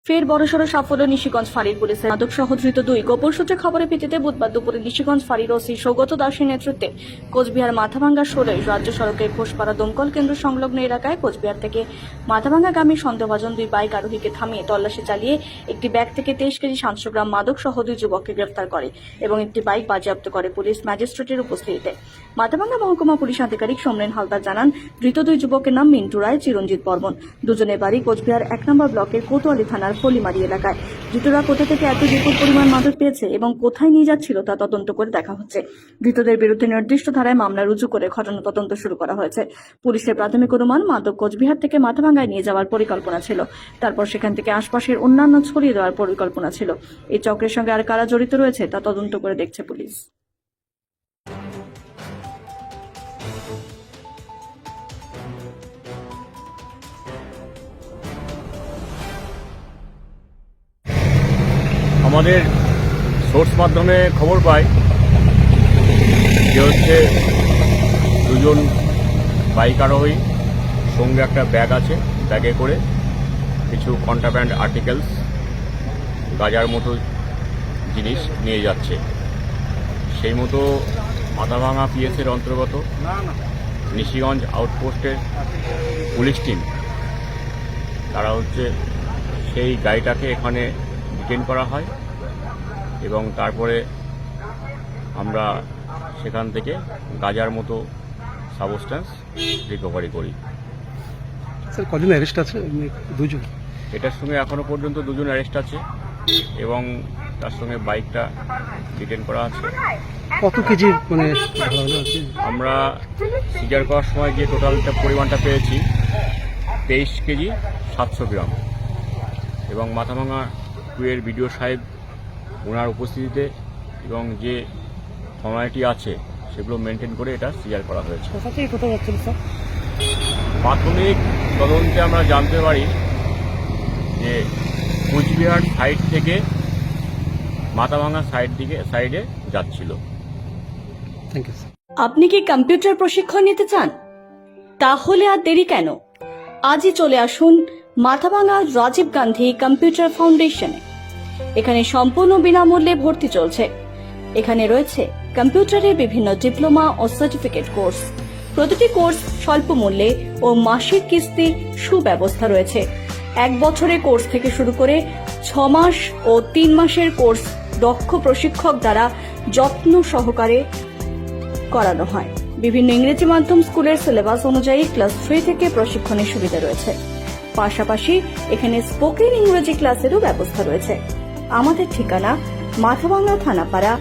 ফের বড়সড় সাফল্য নিশিগঞ্জ ফাঁড়ির পুলিশের। মাদক সহ ধৃত দুই। গোপন সূত্রে খবরের ভিত্তিতে বুধবার দুপুরে নিশিগঞ্জ ফাঁড়ির ওসি সৌগত দাসের নেতৃত্বে কোচবিহার মাথাভাঙ্গা 16 রাজ্য সড়কের ঘোষপাড়া দমকল কেন্দ্র সংলগ্ন এলাকায় কোচবিহার থেকে মাথাভাঙ্গাগামী সন্দেহভাজন দুই বাইক আরোহীকে থামিয়ে তল্লাশি চালিয়ে একটি ব্যাগ থেকে 23 কেজি 700 গ্রাম মাদক সহ দুই যুবককে গ্রেফতার করে এবং একটি বাইক বাজেয়াপ্ত করে পুলিশ ম্যাজিস্ট্রেটের উপস্থিতিতে। মাথাভাঙ্গা মহকুমা পুলিশ আধিকারিক সমরেন হালদার জানান, ধৃত দুই যুবকের নাম মিন্টু রায়, চিরঞ্জিত বর্মন। দুজনের বাড়ি কোচবিহার 1 নম্বর ব্লকের কোতোয়ালি থানার ফলিমারি এলাকায়। ধৃতরা কোথা থেকে এত বিপুল পরিমাণ মাদক পেয়েছে এবং কোথায় নিয়ে যাচ্ছিল তা তদন্ত করে দেখা হচ্ছে। ধৃতদের বিরুদ্ধে নির্দিষ্ট ধারায় মামলা রুজু করে ঘটনা তদন্ত শুরু করা হয়েছে। পুলিশের প্রাথমিক অনুমান, মাদক কোচবিহার থেকে মাথাভাঙ্গায় নিয়ে যাওয়ার পরিকল্পনা ছিল, তারপর সেখান থেকে আশপাশের অন্যান্য ছড়িয়ে দেওয়ার পরিকল্পনা ছিল। এই চক্রের সঙ্গে আর কারা জড়িত রয়েছে তা তদন্ত করে দেখছে পুলিশ। আমাদের সোর্স মাধ্যমে খবর পাই যে হচ্ছে দুজন বাইক আরোহী, সঙ্গে একটা ব্যাগ আছে, ব্যাগে করে কিছু কন্ট্রাব্যান্ড আর্টিকেলস, গাঁজার মতো জিনিস নিয়ে যাচ্ছে। সেই মতো মাথাভাঙা পিএসের অন্তর্গত নিশিগঞ্জ আউটপোস্টের পুলিশ টিম তারা হচ্ছে সেই গাড়িটাকে এখানে ডিটেইন করা হয় এবং তারপরে আমরা সেখান থেকে গাঁজার মতো সাবস্ট্যান্স রিকভারি করি। স্যার, কজন অ্যারেস্ট আছে? দুজন। এটার সঙ্গে এখনো পর্যন্ত দুজন অ্যারেস্ট আছে এবং তার সঙ্গে বাইকটা ডিটেইন করা আছে। কত কেজি মানে আমরা সিজার করার সময় যে টোটালটা পরিমাণটা পেয়েছি 23 কেজি 700 গ্রাম এবং মাথাভাঙা 2 এর বিডিও সাহেব ওনার উপস্থিতিতে এবং যে ফর্মালিটি আছে সেগুলো মেনটেন করে এটা সিজার করা হয়েছে। কোথা থেকে কোথায় যাচ্ছিল স্যার? প্রাথমিক তদন্তে আমরা জানতে পারি যে কোচবিহার সাইড থেকে মাথাভাঙা সাইডে যাচ্ছিল। Thank you sir. আপনি কি কম্পিউটার প্রশিক্ষণ নিতে চান? তাহলে আর দেরি কেন? আজই চলে আসুন মাথাভাঙা রাজীব গান্ধী কম্পিউটার ফাউন্ডেশনে। এখানে সম্পূর্ণ বিনামূল্যে ভর্তি চলছে। এখানে রয়েছে কম্পিউটারের বিভিন্ন ডিপ্লোমা ও সার্টিফিকেট কোর্স। প্রতিটি কোর্স স্বল্প মূল্যে ও মাসিক কিস্তি সুব্যবস্থা রয়েছে। 1 বছরের কোর্স থেকে শুরু করে 6 মাস ও 3 মাসের কোর্স দক্ষ প্রশিক্ষক দ্বারা যত্ন সহকারে করানো হয়। বিভিন্ন ইংরেজি মাধ্যম স্কুলের সিলেবাস অনুযায়ী ক্লাস 3 থেকে প্রশিক্ষণের সুবিধা রয়েছে। পাশাপাশি এখানে স্পোকেন ইংরেজি ক্লাসেরও ব্যবস্থা রয়েছে। আমাদের ঠিকানা মাথাভাঙা থানাপাড়া,